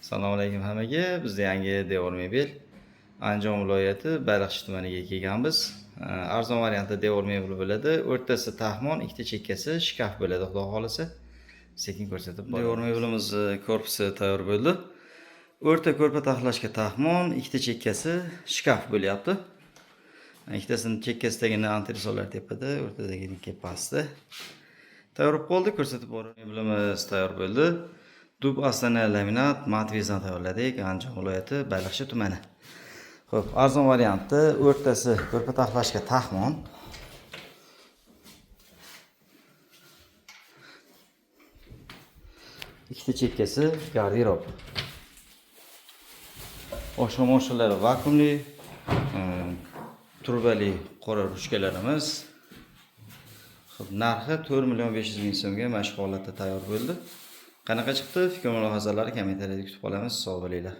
Assalomu alaykum hammaga. Biz yangi devor mebel Andijon viloyati Baliqchi tumaniga kelganmiz. Arzon variantda devor mebel bo'ladi. O'rtasi taxmon, ikkita chekkasi shkaf bo'ladi, xudo xolisa. Sekin ko'rsatib boramiz. Devor mebelimiz korpusi tayyor bo'ldi. O'rta ko'rpa taxlashga taxmon, ikkita chekkasi shkaf bo'lyapti. Ikkitasini chekkasidagini antresollar tepada, o'rtadaginiki pastda. Tayyor bo'ldi, ko'rsatib boraman. Mebelimiz tayyor bo'ldi. Dub astana laminat mat vezdan tayyorladik. Andijon viloyati Baliqchi tumani. Xo'p, arzon variantda o'rtasi ko'rpa taxlashga taxmon. Ikkita chekkasi garderob. Oshxona vakuumli, turbali qora ruchkalarimiz. Xo'p, narxi 4.500.000 so'mga mashq holatda tayyor bo'ldi. Qanaqa chiqdi? Fikr mulohazalari kommentariyada kutib qolamiz. Sog' bo'linglar.